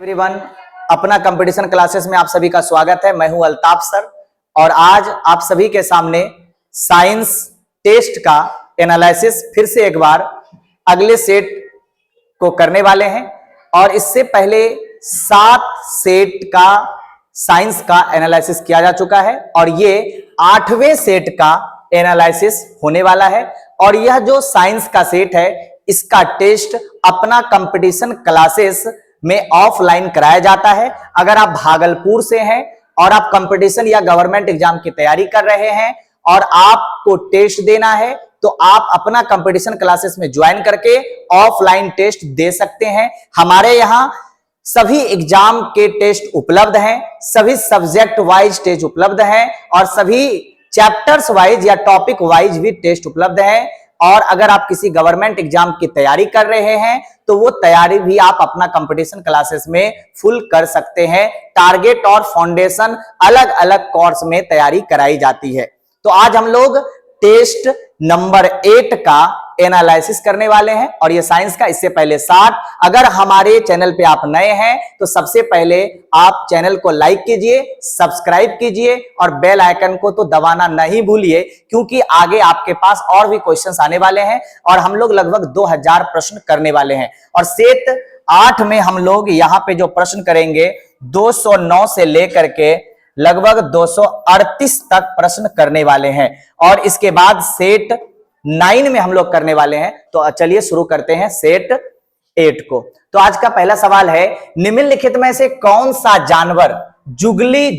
Everyone, अपना competition classes में आप सभी का स्वागत है। मैं हूं अल्ताफ सर और आज आप सभी के सामने साइंस टेस्ट का एनालिसिस फिर से एक बार अगले सेट को करने वाले हैं। और इससे पहले 7 सेट का साइंस का एनालिसिस किया जा चुका है और ये 8वें सेट का एनालिसिस होने वाला है। और यह जो साइंस का सेट है इसका टेस्ट अपना कंपटीशन क्लासेस में ऑफलाइन कराया जाता है। अगर आप भागलपुर से हैं और आप कंपटीशन या गवर्नमेंट एग्जाम की तैयारी कर रहे हैं और आपको टेस्ट देना है तो आप अपना कंपटीशन क्लासेस में ज्वाइन करके ऑफलाइन टेस्ट दे सकते हैं। हमारे यहां सभी एग्जाम के टेस्ट उपलब्ध हैं, सभी सब्जेक्ट वाइज टेस्ट उपलब्ध हैं और सभी चैप्टर्स वाइज या टॉपिक वाइज भी टेस्ट उपलब्ध है। और अगर आप किसी गवर्नमेंट एग्जाम की तैयारी कर रहे हैं तो वो तैयारी भी आप अपना कंपटीशन क्लासेस में फुल कर सकते हैं। टारगेट और फाउंडेशन अलग अलग कोर्स में तैयारी कराई जाती है। तो आज हम लोग टेस्ट नंबर 8 का एनालिसिस करने वाले हैं और ये साइंस का। इससे पहले 7, अगर हमारे चैनल पे आप नए हैं तो सबसे पहले आप चैनल को लाइक कीजिए, सब्सक्राइब कीजिए और बेल आइकन को तो दबाना नहीं भूलिए, क्योंकि आगे आपके पास और भी क्वेश्चंस आने वाले हैं और हम लोग लगभग 2000 प्रश्न करने वाले हैं। और सेट 8 में हम लोग यहाँ पे जो प्रश्न करेंगे 209 से लेकर के लगभग 238 तक प्रश्न करने वाले हैं और इसके बाद सेट 9 में हम लोग करने वाले हैं। तो चलिए शुरू करते हैं सेट 8 को। तो आज का पहला सवाल है, निम्नलिखित में से कौन सा जानवर जुगली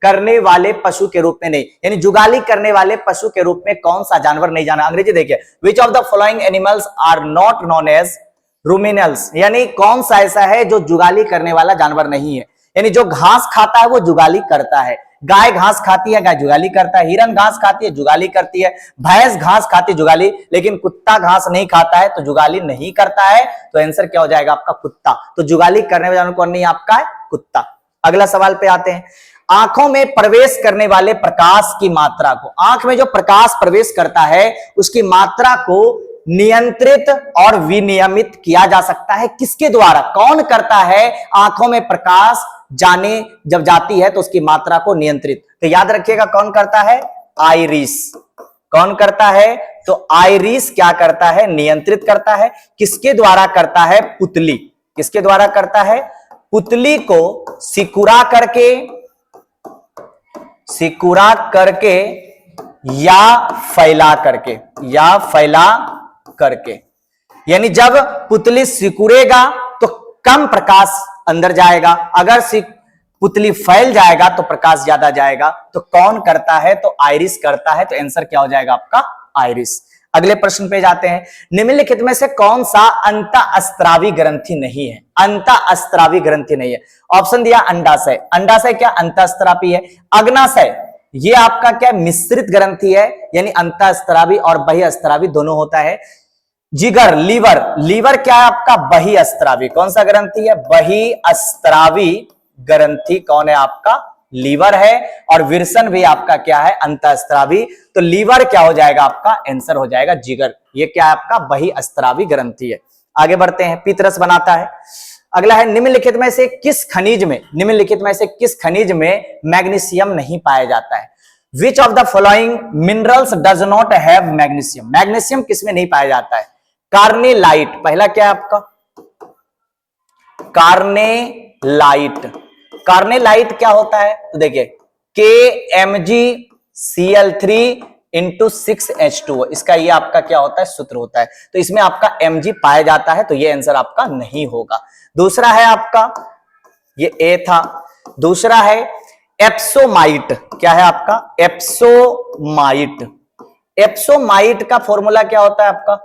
करने वाले पशु के रूप में नहीं, यानी जुगाली करने वाले पशु के रूप में कौन सा जानवर नहीं जाना। अंग्रेजी देखिए, which of the following animals are not known as ruminals, यानी कौन सा ऐसा है जो जुगाली करने वाला जानवर नहीं है। यानी जो घास खाता है वो जुगाली करता है। गाय घास खाती है, गाय जुगाली करता है। हिरन घास खाती है, जुगाली करती है। भैंस घास खाती है, जुगाली। लेकिन कुत्ता घास नहीं खाता है तो जुगाली नहीं करता है। तो आंसर क्या हो जाएगा आपका? कुत्ता। तो जुगाली करने वाला कौन नहीं आपका है? कुत्ता। अगला सवाल पे आते हैं, आंखों में प्रवेश करने वाले प्रकाश की मात्रा को, आंख में जो प्रकाश प्रवेश करता है उसकी मात्रा को नियंत्रित और विनियमित किया जा सकता है किसके द्वारा? कौन करता है आंखों में प्रकाश जाने जब जाती है तो उसकी मात्रा को नियंत्रित? तो याद रखिएगा कौन करता है? आइरिस। कौन करता है? तो आइरिस क्या करता है? नियंत्रित करता है। किसके द्वारा करता है? पुतली। किसके द्वारा करता है? पुतली को सिकुड़ा करके या फैला करके, यानी जब पुतली सिकुड़ेगा तो कम प्रकाश अंदर जाएगा, अगर पुतली फैल जाएगा तो प्रकाश ज्यादा जाएगा। तो कौन करता है? तो आइरिस करता है। तो आंसर क्या हो जाएगा आपका? आइरिस। अगले प्रश्न पे जाते हैं, निम्नलिखित में से कौन सा अंतःस्रावी ग्रंथि नहीं है? अंतःस्रावी ग्रंथि नहीं है। ऑप्शन दिया अंडाशय। अंडाशय क्या अंतःस्रावी है? अग्नाशय ये आपका क्या मिश्रित ग्रंथि है, यानी अंतःस्रावी और बहिःस्रावी दोनों होता है। जिगर, लीवर, लीवर क्या है आपका? बहिःस्रावी। कौन सा ग्रंथि है? बहिःस्रावी ग्रंथि कौन है आपका? लीवर है। और विरसन भी आपका क्या है? अंतःस्रावी। तो लीवर क्या हो जाएगा आपका? आंसर हो जाएगा जिगर। ये क्या है आपका? बहिःस्रावी ग्रंथि है। आगे बढ़ते हैं, पीतरस बनाता है। अगला है, निम्नलिखित में से किस खनिज में मैग्नीशियम नहीं पाया जाता है? विच of the following minerals does not have magnesium? Magnesium किसमें नहीं पाया जाता है? कार्नेलाइट, पहला क्या है आपका? कार्नेलाइट। कार्नेलाइट क्या होता है? तो देखिए, KMgCl3 × 6H2O, इसका ये आपका क्या होता है? सूत्र होता है। तो इसमें आपका Mg पाया जाता है, तो ये आंसर आपका नहीं होगा। दूसरा है आपका, ये ए था। दूसरा है एप्सोमाइट। क्या है आपका? एप्सोमाइट। एप्सोमाइट का फॉर्मूला क्या होता है आपका?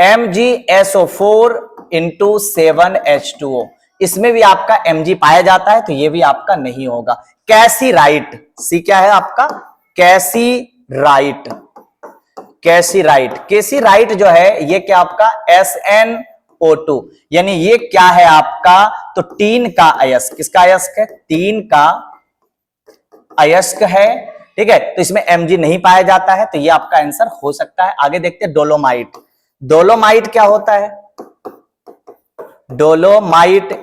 MgSO4 × 7H2O। इसमें भी आपका Mg पाया जाता है, तो ये भी आपका नहीं होगा। कैसीराइट, सी क्या है आपका? कैसीराइट। कैसीराइट जो है ये क्या आपका? SnO2, यानी ये क्या है आपका? तो टीन का अयस्क। किसका अयस्क है? टीन का अयस्क है। ठीक है, तो इसमें Mg नहीं पाया जाता है, तो ये आपका आंसर हो सकता है। आगे देखते हैं, डोलोमाइट। डोलोमाइट क्या होता है? डोलोमाइट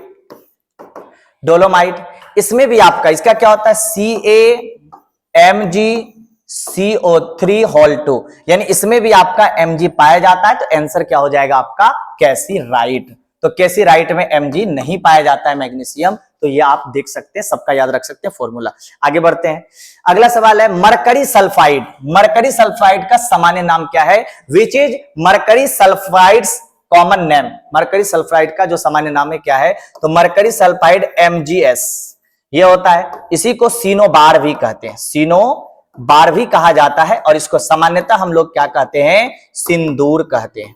डोलोमाइट, इसमें भी आपका इसका क्या होता है CaMgCO3 यानी इसमें भी आपका Mg पाया जाता है। तो आंसर क्या हो जाएगा आपका कैल्सीराइट। तो कैल्सीराइट में Mg नहीं पाया जाता है मैग्नीशियम। तो ये आप देख सकते हैं, सबका याद रख सकते हैं फॉर्मूला। आगे बढ़ते हैं, अगला सवाल है मरकरी सल्फाइड। मरकरी सल्फाइड का सामान्य नाम क्या है? Which is mercury sulphides common name. Mercury sulphide का जो सामान्य नाम है क्या है? तो मरकरी सल्फाइड MgS ये होता है। इसी को सिनोबार भी कहते हैं, सिनोबार भी कहा जाता है। और इसको सामान्यतः हम लोग क्या कहते हैं? सिंदूर कहते हैं।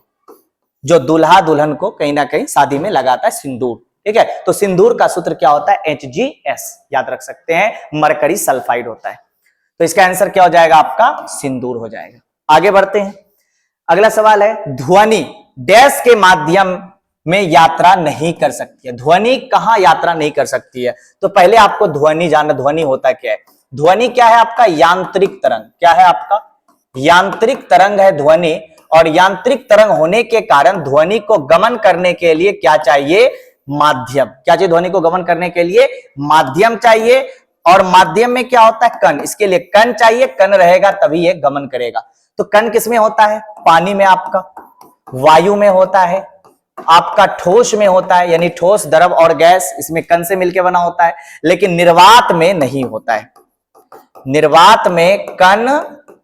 जो दूल्हा दुल्हन को कहीं ना कहीं शादी में लगाता है सिंदूर, ठीक है। तो सिंदूर का सूत्र क्या होता है? HgS याद रख सकते हैं, मरकरी सल्फाइड होता है। तो इसका आंसर क्या हो जाएगा आपका? सिंदूर हो जाएगा। आगे बढ़ते हैं, अगला सवाल है ध्वनि डैश के माध्यम में यात्रा नहीं कर सकती है। ध्वनि कहां यात्रा नहीं कर सकती है? तो पहले आपको ध्वनि जानना, ध्वनि होता क्या है? ध्वनि क्या है आपका? यांत्रिक तरंग। क्या है आपका? यांत्रिक तरंग है ध्वनि। और यांत्रिक तरंग होने के कारण ध्वनि को गमन करने के लिए क्या चाहिए? माध्यम। क्या चाहिए? ध्वनि को गमन करने के लिए माध्यम चाहिए। और माध्यम में क्या होता है? कण। इसके लिए कण चाहिए, कण रहेगा तभी ये गमन करेगा। तो कण किसमें होता है? पानी में आपका, वायु में होता है, आपका ठोस में होता है, यानी ठोस, द्रव और गैस, इसमें कण से मिलकर बना होता है। लेकिन निर्वात में नहीं होता है। निर्वात में कण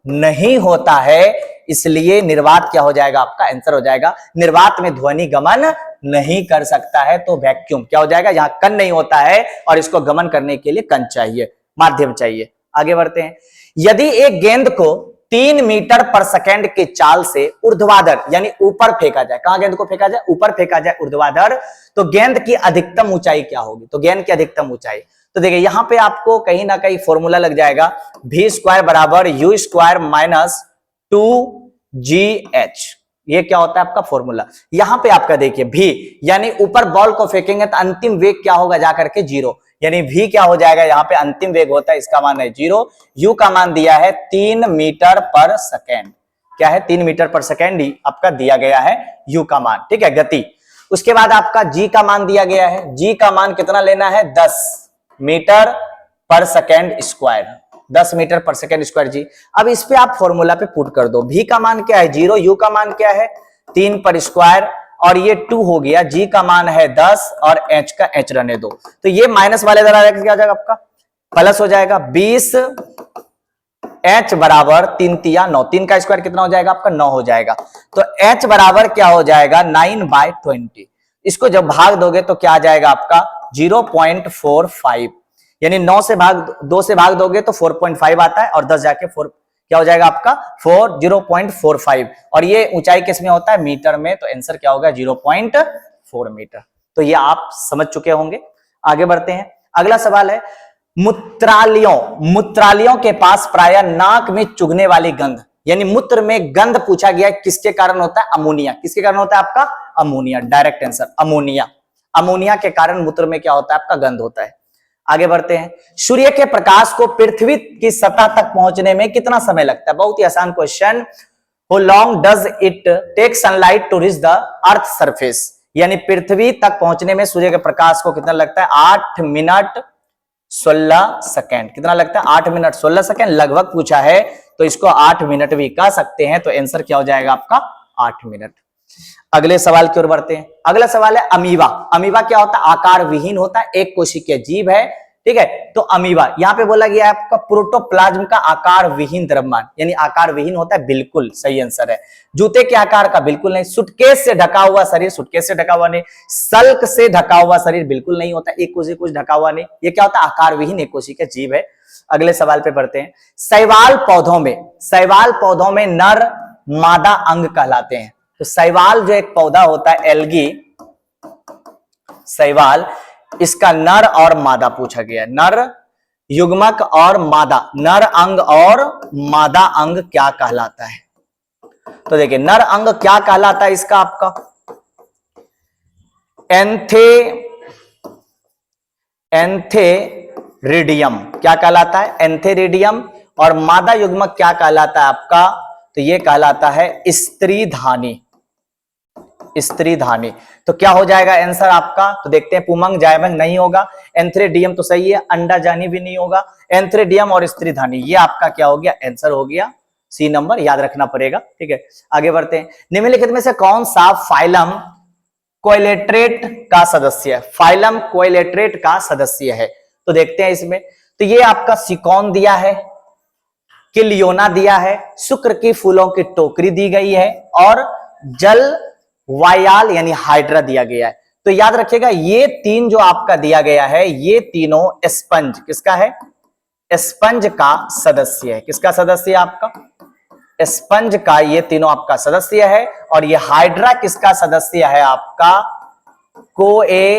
नहीं होता है, इसलिए निर्वात क्या हो जाएगा आपका? आंसर हो जाएगा निर्वात में ध्वनि गमन नहीं कर सकता है। तो वैक्यूम क्या हो जाएगा? यहां कण नहीं होता है और इसको गमन करने के लिए कण चाहिए, माध्यम चाहिए। आगे बढ़ते हैं, यदि एक गेंद को 3 मीटर पर सेकेंड की चाल से ऊर्ध्वाधर यानी ऊपर फेंका जाए, कहां गेंद को फेंका जाए? ऊपर फेंका जाए ऊर्ध्वाधर, तो गेंद की अधिकतम ऊंचाई क्या होगी? तो गेंद की अधिकतम ऊंचाई, तो देखिए यहां पे आपको कहीं ना कहीं फॉर्मूला लग जाएगा, v² बराबर u² माइनस 2gh। ये क्या होता है आपका फॉर्मूला? यहां पे आपका देखिए v यानी ऊपर बॉल को फेंकेंगे तो अंतिम वेग क्या होगा? जाकर के 0, यानी v क्या हो जाएगा? यहां पे अंतिम वेग होता है, इसका मान है 0। u का मान दिया है 3 मीटर पर सेकेंड। क्या है? 3 मीटर पर सेकेंड ही आपका दिया गया है u का मान, ठीक है, गति। उसके बाद आपका g का मान दिया गया है। g का मान कितना लेना है? 10 मीटर पर सेकेंड स्क्वायर, 10 मीटर पर सेकेंड स्क्वायर जी। अब इस पे आप फॉर्मूला पे पुट कर दो। v का मान क्या है? 0, u का मान क्या है? 3 पर स्क्वायर, और ये 2 हो गया। g का मान है 10 और h का h रहने दो। तो ये माइनस वाले क्या हो जाएगा आपका? प्लस हो जाएगा। 20 h बराबर 3 तिया 9, 3 का स्क्वायर कितना हो जाएगा आपका? 9 हो जाएगा। तो h बराबर क्या हो जाएगा? 9/20। इसको जब भाग दोगे तो क्या आ जाएगा आपका? 0.45, यानी 2 से भाग दोगे तो 4.5 आता है, और 10 जाके 4 क्या हो जाएगा आपका? 0.45। और ये ऊंचाई किस में होता है? मीटर में। तो आंसर क्या होगा? 0.4 मीटर। तो ये आप समझ चुके होंगे। आगे बढ़ते हैं, अगला सवाल है मूत्रालियों के पास प्रायः नाक में चुभने वाली गंध, यानी मूत्र में गंध पूछा गया, किसके कारण होता है? अमोनिया। किसके कारण होता है आपका? Ammonia. Direct answer ammonia. Ammonia के कारण मूत्र में क्या होता है आपका? गंध होता है। आगे बढ़ते हैं, सूर्य के प्रकाश को पृथ्वी की सतह तक पहुंचने में कितना समय लगता है? बहुत ही आसान question. How long does it take sunlight to reach the earth surface? यानी पृथ्वी तक पहुंचने में सूर्य के प्रकाश को कितना लगता है? 8 मिनट 16 सेकेंड। कितना लगता है? 8 मिनट 16 सेकेंड लगभग पूछा है, तो इसको 8 मिनट भी कह सकते हैं। तो आंसर क्या हो जाएगा आपका? 8 मिनट। अगले सवाल की ओर बढ़ते हैं, अगला सवाल है अमीबा। अमीबा क्या होता है? आकार विहीन होता है, एक कोशिकीय जीव है, ठीक है। तो अमीबा यहां पे बोला गया है आपका प्रोटोप्लाज्म का आकार विहीन द्रव्यमान, यानी आकार विहीन होता है, बिल्कुल सही आंसर है। जूते के आकार का बिल्कुल नहीं। सुटकेस से ढका हुआ शरीर, सुटकेस से ढका हुआ नहीं। सल्क से ढका हुआ शरीर बिल्कुल नहीं होता, एक कोशिका कुछ ढका हुआ नहीं। ये क्या होता है? आकार विहीन एक कोशिकीय जीव है। अगले सवाल पे बढ़ते हैं, शैवाल पौधों में नर मादा अंग कहलाते हैं। तो शैवाल जो एक पौधा होता है, एल्गी शैवाल, इसका नर और मादा पूछा गया। नर युग्मक और मादा, नर अंग और मादा अंग क्या कहलाता है? तो देखिए नर अंग क्या कहलाता है इसका आपका? एंथेरिडियम क्या कहलाता है? एंथेरिडियम। और मादा युग्मक क्या कहलाता है आपका? तो ये कहलाता है स्त्रीधानी। स्त्रीधानी। तो क्या हो जाएगा आंसर आपका? तो देखते हैं, पुमंग जायमंग नहीं होगा, एंथ्रेडियम तो सही है, अंडाजानी भी नहीं होगा, एंथ्रेडियम और स्त्रीधानी ये आपका क्या हो गया? आंसर हो गया सी नंबर, याद रखना पड़ेगा। ठीक है, आगे बढ़ते हैं। निम्नलिखित में से कौन सा फाइलम कोइलेट्रेट का सदस्य है? फाइलम कोइलेट्रेट का सदस्य है, तो देखते हैं इसमें। तो ये आपका सिकॉन दिया है, किलियोना दिया है, शुक्र की फूलों की टोकरी दी गई है, और जल वायाल यानी हाइड्रा दिया गया है। तो याद रखिएगा ये तीन जो आपका दिया गया है, ये तीनों स्पंज किसका है? स्पंज का सदस्य है। किसका सदस्य है आपका? स्पंज का ये तीनों आपका सदस्य है। और ये हाइड्रा किसका सदस्य है आपका? कोएलेट्रेट।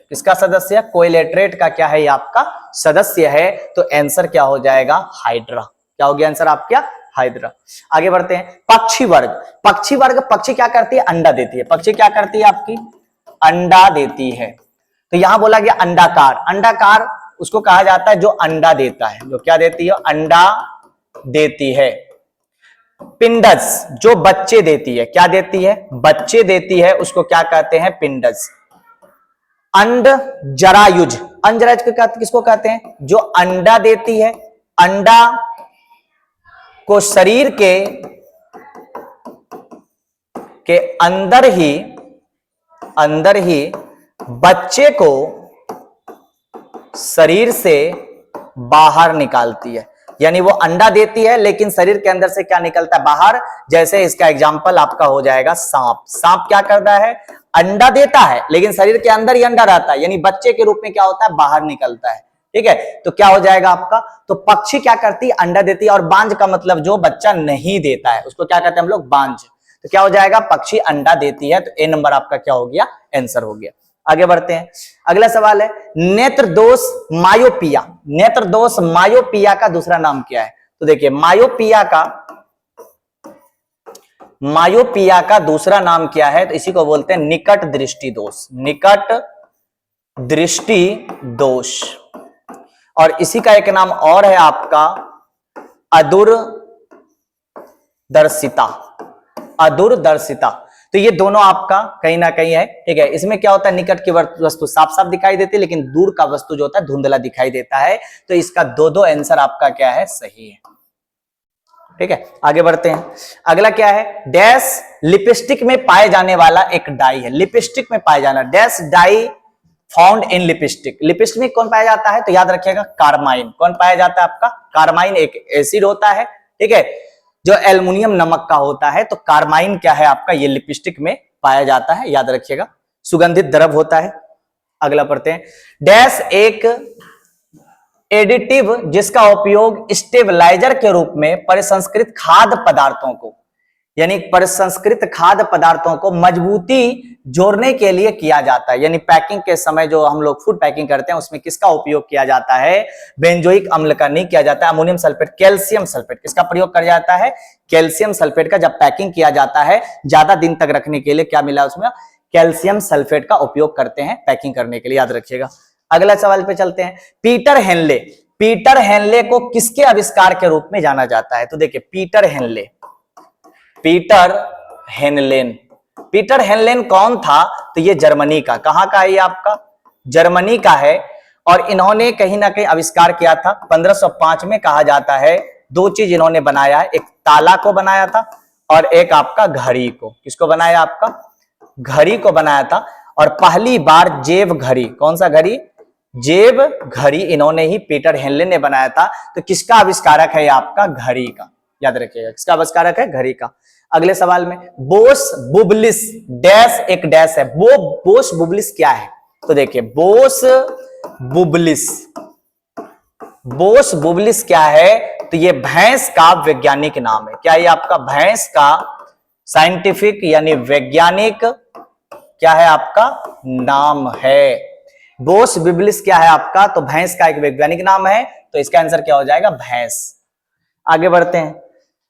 किसका सदस्य है? कोएलेट्रेट का क्या है? ये आपका सदस्य है। तो आंसर क्या हो जाएगा? हाइड्रा। क्या हो गया आंसर आपका? हाइड्रा। आगे बढ़ते हैं। पक्षी वर्ग। पक्षी वर्ग, पक्षी क्या करती है? अंडा देती है। पक्षी क्या करती है आपकी? अंडा देती है। तो यहां बोला गया अंडाकार। अंडाकार उसको कहा जाता है जो अंडा देता है। जो क्या देती है? अंडा देती है। पिंडज जो बच्चे देती है। क्या देती है? बच्चे देती है, उसको क्या कहते हैं? पिंडज। अंडजरायुज। अंडजरायुज किसको कहते हैं? जो अंडा देती है। अंडा को शरीर के अंदर ही बच्चे को शरीर से बाहर निकालती है। यानी वो अंडा देती है लेकिन शरीर के अंदर से क्या निकलता है? बाहर। जैसे इसका एग्जाम्पल आपका हो जाएगा सांप। सांप क्या करता है? अंडा देता है लेकिन शरीर के अंदर ही अंडा रहता है, यानी बच्चे के रूप में क्या होता है? बाहर निकलता है। ठीक है, तो क्या हो जाएगा आपका? तो पक्षी क्या करती है? अंडा देती है। और बांझ का मतलब जो बच्चा नहीं देता है उसको क्या कहते हैं हम लोग? बांझ। तो क्या हो जाएगा? पक्षी अंडा देती है। तो ए नंबर आपका क्या हो गया? आंसर हो गया। आगे बढ़ते हैं। अगला सवाल है, नेत्र दोष मायोपिया। नेत्र दोष मायोपिया का दूसरा नाम क्या है? तो देखिए मायोपिया का दूसरा नाम क्या है? तो इसी को बोलते हैं निकट दृष्टि दोष। निकट दृष्टि दोष। और इसी का एक नाम और है आपका अदूरदर्शिता। अदूरदर्शिता। तो ये दोनों आपका कहीं ना कहीं है। ठीक है, इसमें क्या होता है? निकट की वस्तु साफ साफ दिखाई देती है लेकिन दूर का वस्तु जो होता है धुंधला दिखाई देता है। तो इसका दो आंसर आपका क्या है? सही है। ठीक है, आगे बढ़ते हैं। अगला क्या है? डैश लिपस्टिक में पाए जाने वाला एक डाई है। लिपस्टिक में पाए जाना, dash dye found in lipstick. Lipstick में कौन पाया जाता है? तो याद रखिएगा कार्माइन। कौन पाया जाता है आपका? कार्माइन एक एसिड होता है। ठीक है, जो एल्युमिनियम नमक का होता है। तो कार्माइन क्या है आपका? ये लिपस्टिक में पाया जाता है, याद रखिएगा। सुगंधित द्रव होता है। अगला पढ़ते हैं। डैश एक एडिटिव जिसका उपयोग स्टेबलाइजर के रूप में परिसंस्कृत खाद्य पदार्थों को, यानी परिसंस्कृत खाद्य पदार्थों को मजबूती जोड़ने के लिए किया जाता है। यानी पैकिंग के समय जो हम लोग फूड पैकिंग करते हैं उसमें किसका उपयोग किया जाता है? बेंजोइक अम्ल का नहीं किया जाता है। अमोनियम सल्फेट, कैल्शियम सल्फेट किसका प्रयोग किया जाता है? कैल्शियम सल्फेट का। जब पैकिंग किया जाता है ज्यादा दिन तक रखने के लिए क्या मिला उसमें? कैल्शियम सल्फेट का उपयोग करते हैं पैकिंग करने के लिए, याद रखिएगा। अगला सवाल पे चलते हैं। Peter Henley. पीटर हेनले को किसके आविष्कार के रूप में जाना जाता है? तो देखिए Peter Henley, Peter Heinlein. Peter Heinlein कौन था? तो ये जर्मनी का। कहां का है ये आपका? जर्मनी का है। और इन्होंने कहीं ना कहीं आविष्कार किया था 1505 में। कहा जाता है दो चीज इन्होंने बनाया है, एक ताला को बनाया था और एक आपका घड़ी को। किसको बनाया? आपका घड़ी को बनाया था। और पहली बार जेब घड़ी, कौन सा घड़ी? जेब घड़ी इन्होंने ही पीटर हेनले ने बनाया था। तो किसका आविष्कारक है आपका? घड़ी का, याद रखिएगा। किसका आविष्कारक है? घड़ी का। अगले सवाल में बोस बुबलिस डैश एक डैश है। वो बोस बुबलिस क्या है? तो देखिए बोस बुबलिस, बोस बुबलिस क्या है? तो ये भैंस का वैज्ञानिक नाम है। क्या ये आपका भैंस का साइंटिफिक यानी वैज्ञानिक क्या है आपका? नाम है। बोस बुबलिस क्या है आपका? तो भैंस का एक वैज्ञानिक नाम है। तो इसका आंसर क्या हो जाएगा? भैंस। आगे बढ़ते हैं।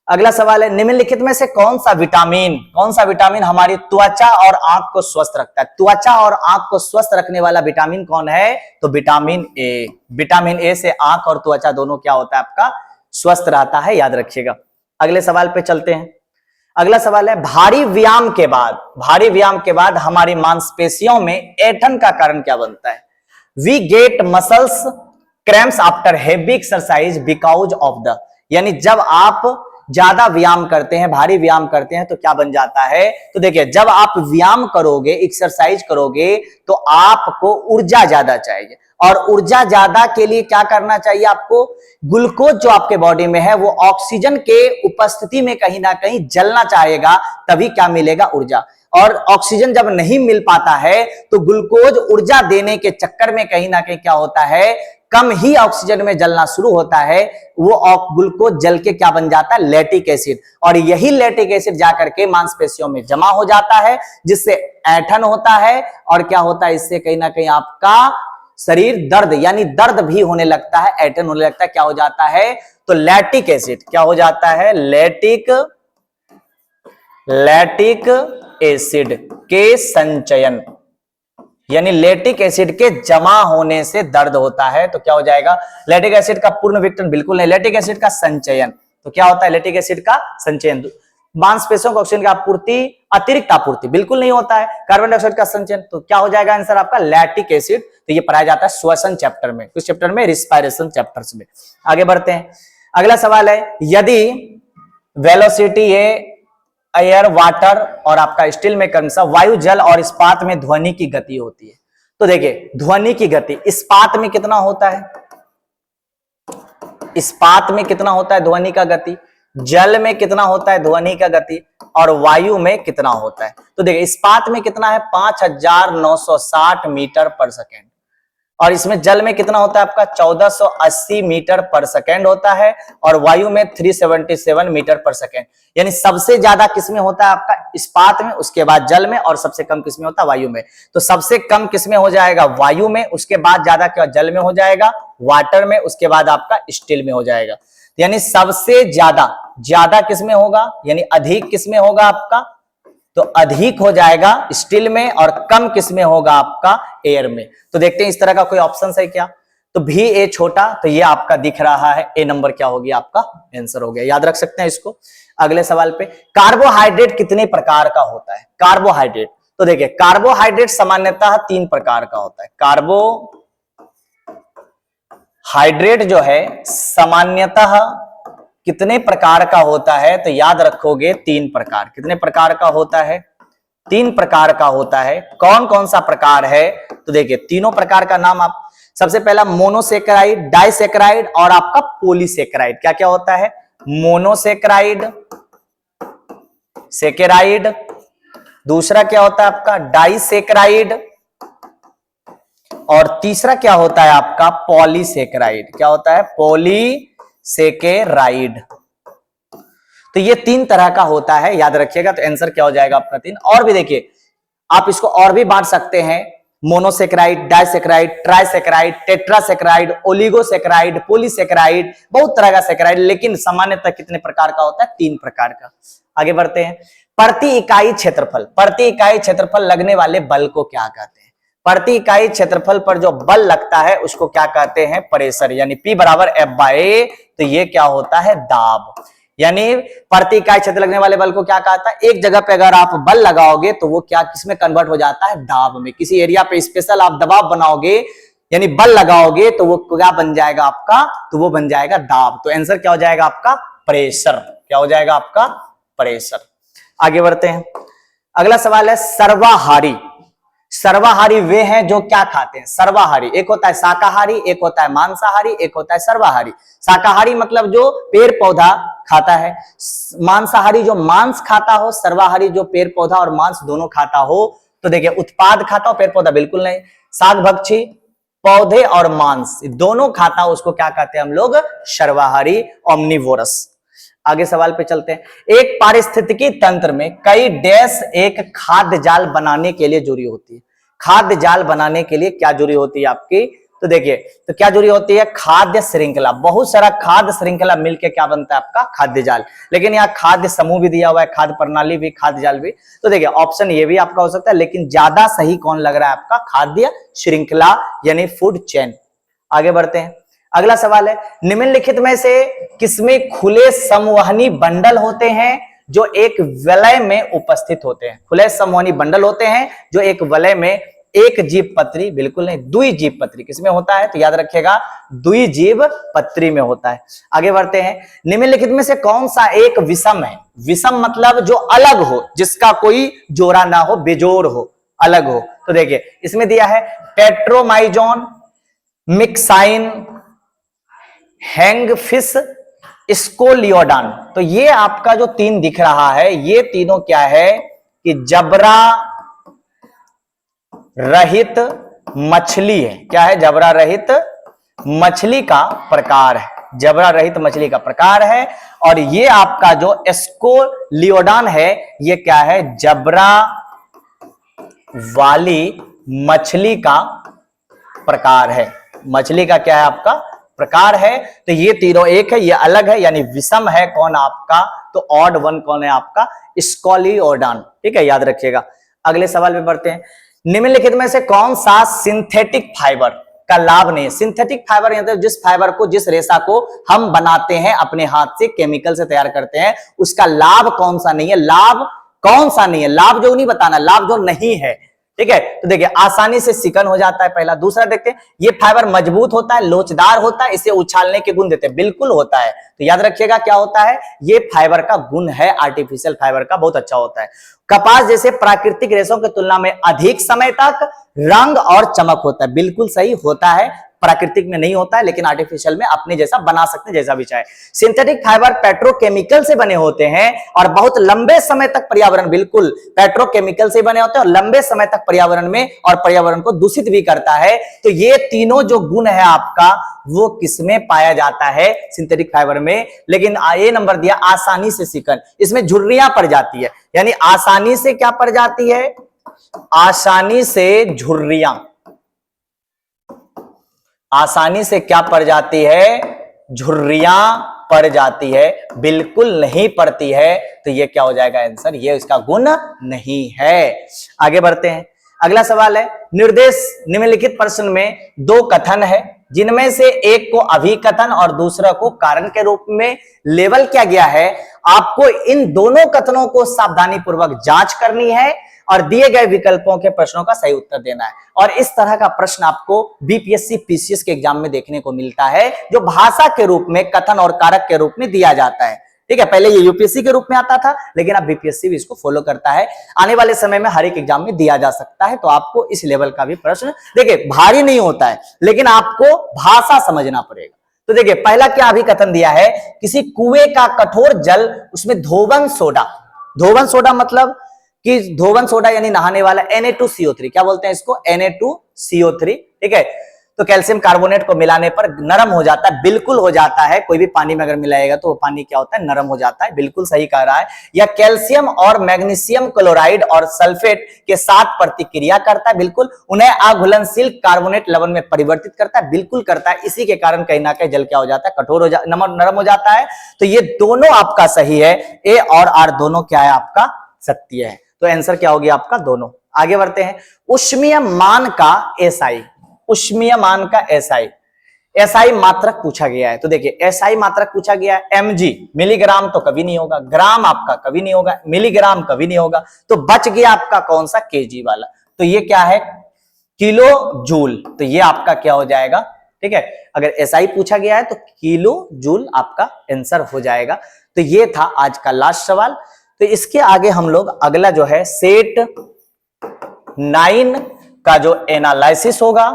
अगला सवाल है, निम्नलिखित में से कौन सा विटामिन हमारी त्वचा और आंख को स्वस्थ रखता है? त्वचा और आंख को स्वस्थ रखने वाला विटामिन कौन है? तो विटामिन ए। विटामिन ए से आंख और त्वचा दोनों क्या होता है आपका? स्वस्थ रहता है, याद रखिएगा। अगले सवाल पे चलते हैं। अगला सवाल है, भारी व्यायाम के बाद हमारी मांसपेशियों में ऐंठन का कारण क्या बनता है? We get muscles cramps after heavy exercise because of the, यानी जब आप ज्यादा व्यायाम करते हैं, भारी व्यायाम करते हैं तो क्या बन जाता है? तो देखिए, जब आप व्यायाम करोगे, एक्सरसाइज करोगे तो आपको ऊर्जा ज्यादा चाहिए, और ऊर्जा ज्यादा के लिए क्या करना चाहिए आपको? ग्लूकोज जो आपके बॉडी में है वो ऑक्सीजन के उपस्थिति में कहीं ना कहीं जलना चाहेगा, तभी क्या मिलेगा? ऊर्जा। और ऑक्सीजन जब नहीं मिल पाता है तो ग्लूकोज ऊर्जा देने के चक्कर में कहीं ना कहीं क्या होता है? कम ही ऑक्सीजन में जलना शुरू होता है, वो ग्लूकोज जल के क्या बन जाता है? Lactic acid. और यही लैक्टिक एसिड जाकर के मांसपेशियों में जमा हो जाता है, जिससे ऐंठन होता है, और क्या होता है? इससे कहीं ना कहीं आपका शरीर दर्द, यानी दर्द भी होने लगता है, ऐंठन होने लगता है। क्या हो जाता है? तो लैक्टिक एसिड क्या हो जाता है? लैक्टिक एसिड के संचयन, यानी लैक्टिक एसिड के जमा होने से दर्द होता है। तो क्या हो जाएगा? लैक्टिक एसिड का पूर्ण विघटन बिल्कुल नहीं, लैक्टिक एसिड का संचयन। तो क्या होता है? लैक्टिक एसिड का संचयन। मांसपेशियों को ऑक्सीजन की आपूर्ति, अतिरिक्त आपूर्ति बिल्कुल नहीं होता है। कार्बन डाइऑक्साइड का संचयन। तो क्या हो जाएगा आंसर आपका? Lactic acid. तो ये पढ़ाया जाता है श्वसन चैप्टर में, कुछ चैप्टर में, रिस्पायरेशन चैप्टर्स में। आगे बढ़ते हैं। अगला सवाल है, यदि वेलोसिटी है एयर, वाटर और आपका स्टील में क्रमशः वायु, जल और इस्पात में ध्वनि की गति होती है। तो देखिए, ध्वनि की गति इस्पात में कितना होता है? इस्पात में कितना होता है ध्वनि का गति? जल में कितना होता है ध्वनि का गति? और वायु में कितना होता है? तो देखिए, इस्पात में कितना है? 5960 मीटर पर सेकेंड। और इसमें जल में कितना होता है आपका? 1480 मीटर पर सेकेंड होता है, और वायु में 377 मीटर पर सेकेंड। यानी सबसे ज्यादा किसमें होता है आपका? इस्पात में, उसके बाद जल में, और सबसे कम किसमें होता है? वायु में। तो सबसे कम किसमें हो जाएगा? वायु में। उसके बाद ज्यादा क्या? जल में हो जाएगा, वाटर में। उसके बाद आपका स्टील में हो जाएगा। यानी सबसे ज्यादा किसमें होगा? यानी अधिक किसमें होगा आपका? तो अधिक हो जाएगा स्टील में, और कम किसमें होगा आपका? एयर में। तो देखते हैं इस तरह का कोई ऑप्शन है क्या? तो भी ए छोटा, तो ये आपका दिख रहा है, ए नंबर क्या हो गया आपका? आंसर हो गया। याद रख सकते हैं इसको। अगले सवाल पे, कार्बोहाइड्रेट कितने प्रकार का होता है? कार्बोहाइड्रेट, तो देखिए, कार्बोहाइड्रेट सामान्यतः 3 प्रकार का होता है। कार्बोहाइड्रेट जो है सामान्यतः कितने प्रकार का होता है? तो याद रखोगे 3 प्रकार। कितने प्रकार का होता है? 3 प्रकार का होता है। कौन कौन सा प्रकार है? तो देखिए, तीनों प्रकार का नाम आप, सबसे पहला मोनोसेकेराइड, डाइसेकेराइड और आपका पॉलीसेकेराइड। क्या क्या होता है? मोनोसेकेराइड, सेकेराइड, दूसरा क्या होता है आपका? डाइसेकेराइड, और तीसरा क्या होता है आपका? पॉलीसेकेराइड। क्या होता है? पॉलीसेकेराइड। तो ये 3 तरह का होता है, याद रखिएगा। तो आंसर क्या हो जाएगा आपका? 3। और भी देखिए, आप इसको और भी बांट सकते हैं, मोनोसेकेराइड, डाइसेकेराइड, ट्राइसेकेराइड, टेट्रासेकेराइड, ओलिगोसेकेराइड, पॉलीसेकेराइड, बहुत तरह का सेकेराइड। लेकिन सामान्यतः कितने प्रकार का होता है? 3 प्रकार का। आगे बढ़ते हैं। प्रति इकाई क्षेत्रफल, प्रति इकाई क्षेत्रफल लगने वाले बल को क्या कहते हैं? प्रति इकाई क्षेत्रफल पर जो बल लगता है उसको क्या कहते हैं? प्रेशर, यानी P बराबर F/A। तो ये क्या होता है? दाब। यानी प्रति इकाई क्षेत्र लगने वाले बल को क्या कहता है? एक जगह पे अगर आप बल लगाओगे तो वो क्या किसमें कन्वर्ट हो जाता है? दाब में। किसी एरिया पे स्पेशल आप दबाव बनाओगे, यानी बल लगाओगे, तो वो क्या बन जाएगा आपका? तो वो बन जाएगा दाब। तो आंसर क्या हो जाएगा आपका? प्रेशर। क्या हो जाएगा आपका? प्रेशर। आगे बढ़ते हैं। अगला सवाल है, सर्वाहारी। सर्वाहारी वे हैं जो क्या खाते हैं? सर्वाहारी, एक होता है शाकाहारी, एक होता है मांसाहारी, एक होता है सर्वाहारी। शाकाहारी मतलब जो पेड़ पौधा खाता है, मांसाहारी जो मांस खाता हो, सर्वाहारी जो पेड़ पौधा और मांस दोनों खाता हो। तो देखिए, उत्पाद खाता हो, पेड़ पौधा बिल्कुल नहीं। शाक भक्षी, पौधे और मांस दोनों खाता हो, उसको क्या कहते हैं हम लोग? सर्वाहारी, ओमनिवोरस। आगे सवाल पे चलते हैं। एक पारिस्थितिकी तंत्र में कई डैश एक खाद्य जाल बनाने के लिए जुड़ी होती है। खाद्य जाल बनाने के लिए क्या जुड़ी होती है आपकी? तो देखिए, तो क्या जुड़ी होती है? खाद्य श्रृंखला। बहुत सारा खाद्य श्रृंखला मिलकर क्या बनता है आपका? खाद्य जाल। लेकिन यहाँ खाद्य समूह भी दिया हुआ है, खाद्य प्रणाली भी, खाद्य जाल भी। तो देखिए, ऑप्शन ये भी आपका हो सकता है, लेकिन ज्यादा सही कौन लग रहा है आपका? खाद्य श्रृंखला, यानी फूड चेन। आगे बढ़ते हैं। अगला सवाल है, निम्नलिखित में से किसमें खुले संवहनी बंडल होते हैं जो एक वलय में उपस्थित होते हैं। खुले समूहनी बंडल होते हैं जो एक वलय में, एक जीव पत्री, बिल्कुल नहीं, द्विजीव पत्री किसमें होता है, तो याद रखिएगा द्विजीव पत्री में होता है। आगे बढ़ते हैं, निम्नलिखित में से कौन सा एक विषम है? विषम मतलब जो अलग हो, जिसका कोई जोड़ा ना हो, बेजोड़ हो, अलग हो। तो देखिए इसमें दिया है पेट्रोमाइजोन, मिक्साइन, हैंगफिश, स्कोलियोडान। तो ये आपका जो तीन दिख रहा है, ये तीनों क्या है कि जबरा रहित मछली है। क्या है? जबरा रहित मछली का प्रकार है, जबरा रहित मछली का प्रकार है। और ये आपका जो स्कोलियोडान है, ये क्या है? जबरा वाली मछली का प्रकार है। मछली का क्या है? आपका प्रकार है। तो ये तीनों एक है, ये अलग है, यानी विषम है कौन आपका? तो ऑड वन कौन है आपका? स्कोलियोडान। ठीक है, याद रखिएगा। अगले सवाल पे बढ़ते हैं, निम्नलिखित में से कौन सा सिंथेटिक फाइबर का लाभ नहीं है? सिंथेटिक फाइबर मतलब जिस फाइबर को, जिस रेशा को हम बनाते हैं अपने हाथ से, केमिकल से तैयार करते हैं, उसका लाभ कौन सा नहीं है? लाभ कौन सा नहीं है? लाभ जो नहीं बताना, लाभ जो नहीं है। ठीक है, तो देखिए आसानी से सिकन हो जाता है पहला। दूसरा देखते हैं, ये फाइबर मजबूत होता है, लोचदार होता है, इसे उछालने के गुण देते हैं। बिल्कुल होता है। तो याद रखिएगा क्या होता है, ये फाइबर का गुण है, आर्टिफिशियल फाइबर का, बहुत अच्छा होता है। कपास जैसे प्राकृतिक रेशों की तुलना में अधिक समय तक रंग और चमक होता है। बिल्कुल सही होता है, प्राकृतिक में नहीं होता है, लेकिन आर्टिफिशियल में अपने जैसा बना सकते हैं, जैसा भी चाहे। सिंथेटिक फाइबर पेट्रोकेमिकल से बने होते हैं और बहुत लंबे समय तक पर्यावरण, बिल्कुल पेट्रोकेमिकल से बने होते हैं और लंबे समय तक पर्यावरण में और पर्यावरण को दूषित भी करता है। तो ये तीनों जो गुण है आपका, वो किसमें पाया जाता है? सिंथेटिक फाइबर में। लेकिन ये नंबर दिया आसानी से सिकन, इसमें झुर्रियां पड़ जाती है, यानी आसानी से क्या पड़ जाती है? आसानी से झुर्रियां, आसानी से क्या पड़ जाती है? झुर्रियां पड़ जाती है। बिल्कुल नहीं पड़ती है। तो ये क्या हो जाएगा आंसर? ये इसका गुण नहीं है। आगे बढ़ते हैं, अगला सवाल है, निर्देश निम्नलिखित प्रश्न में दो कथन है, जिनमें से एक को अभिकथन और दूसरा को कारण के रूप में लेबल किया गया है। आपको इन दोनों कथनों को सावधानी पूर्वक जांच करनी है और दिए गए विकल्पों के प्रश्नों का सही उत्तर देना है। और इस तरह का प्रश्न आपको बीपीएससी पीसीएस के एग्जाम में देखने को मिलता है, जो भाषा के रूप में, कथन और कारक के रूप में दिया जाता है। ठीक है, पहले ये यूपीएससी के रूप में आता था, लेकिन अब बीपीएससी भी इसको फॉलो करता है। आने वाले समय में हर एक एग्जाम में दिया जा सकता है। तो आपको इस लेवल का भी प्रश्न, देखिए भारी नहीं होता है, लेकिन आपको भाषा समझना पड़ेगा। तो देखिए पहला क्या अभिकथन दिया है, किसी कुएं का कठोर जल, उसमें धोवन सोडा, धोवन सोडा मतलब कि धोवन सोडा यानी नहाने वाला Na2CO3, क्या बोलते हैं इसको? Na2CO3। ठीक है, तो कैल्शियम कार्बोनेट को मिलाने पर नरम हो जाता है। बिल्कुल हो जाता है, कोई भी पानी में अगर मिलाएगा तो वो पानी क्या होता है? नरम हो जाता है। बिल्कुल सही कह रहा है। या कैल्शियम और मैग्नीशियम क्लोराइड और सल्फेट के साथ प्रतिक्रिया करता है। बिल्कुल, उन्हें अघुलनशील कार्बोनेट लवण में परिवर्तित करता है। बिल्कुल करता है। इसी के कारण कहीं ना कहीं जल क्या हो जाता है? कठोर हो जाता है, नरम हो जाता है। तो ये दोनों आपका सही है, ए और आर दोनों क्या है आपका? सत्य है। तो आंसर क्या होगी आपका? दोनों। आगे बढ़ते हैं, उष्मीयमान का एसआई, उष्मीयमान का एसआई, एसआई मात्रक पूछा गया है। तो देखिए एसआई मात्रक पूछा गया है, एमजी, मिलीग्राम तो कभी नहीं होगा, ग्राम आपका कभी नहीं होगा, मिलीग्राम कभी नहीं होगा। तो बच गया आपका कौन सा? केजी वाला। तो ये क्या है? Kilo joule. तो ये आपका क्या हो जाएगा? ठीक है, अगर एसआई पूछा गया है तो किलो जूल आपका आंसर हो जाएगा। तो ये था आज का लास्ट सवाल। तो इसके आगे हम लोग अगला जो है सेट 9 का जो एनालिसिस होगा,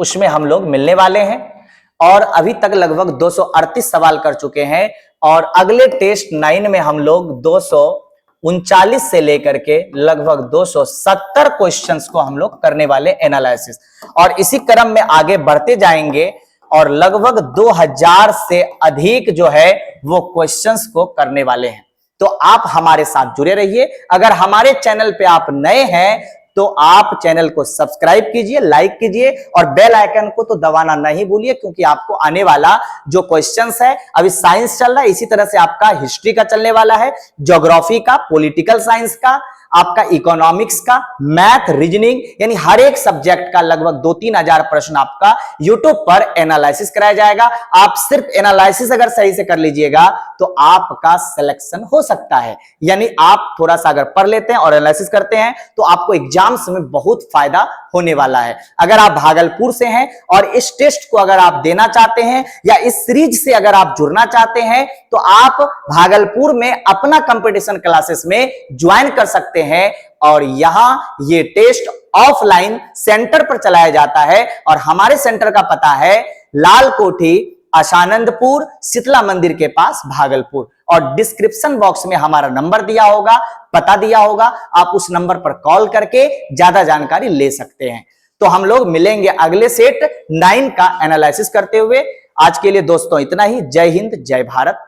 उसमें हम लोग मिलने वाले हैं। और अभी तक लगभग 238 सवाल कर चुके हैं और अगले टेस्ट 9 में हम लोग 239 से लेकर के लगभग 270 क्वेश्चंस को हम लोग करने वाले एनालिसिस, और इसी क्रम में आगे बढ़ते जाएंगे और लगभग 2000 से अधिक जो है वो क्वेश्चंस को करने वाले हैं। तो आप हमारे साथ जुड़े रहिए। अगर हमारे चैनल पे आप नए हैं तो आप चैनल को सब्सक्राइब कीजिए, लाइक कीजिए और बेल आइकन को तो दबाना नहीं भूलिए, क्योंकि आपको आने वाला जो क्वेश्चंस है, अभी साइंस चल रहा है, इसी तरह से आपका हिस्ट्री का चलने वाला है, ज्योग्राफी का, पॉलिटिकल साइंस का, आपका इकोनॉमिक्स का, मैथ, रीजनिंग, यानी हर एक सब्जेक्ट का लगभग 2-3 हजार प्रश्न आपका यूट्यूब पर एनालिसिस कराया जाएगा। आप सिर्फ एनालिसिस अगर सही से कर लीजिएगा तो आपका सिलेक्शन हो सकता है। यानी आप थोड़ा सा अगर पढ़ लेते हैं और एनालिसिस करते हैं तो आपको एग्जाम्स में बहुत फायदा होने वाला है। अगर आप भागलपुर से हैं और इस टेस्ट को अगर आप देना चाहते हैं या इस सीरीज से अगर आप जुड़ना चाहते हैं तो आप भागलपुर में अपना कंपटीशन क्लासेस में ज्वाइन कर सकते हैं। और यहां ये टेस्ट ऑफलाइन सेंटर पर चलाया जाता है और हमारे सेंटर का पता है लाल कोठी, आशानंदपुर, शीतला मंदिर के पास, भागलपुर। और डिस्क्रिप्शन बॉक्स में हमारा नंबर दिया होगा, पता दिया होगा, आप उस नंबर पर कॉल करके ज्यादा जानकारी ले सकते हैं। तो हम लोग मिलेंगे अगले सेट 9 का एनालिसिस करते हुए। आज के लिए दोस्तों इतना ही। जय हिंद, जय भारत।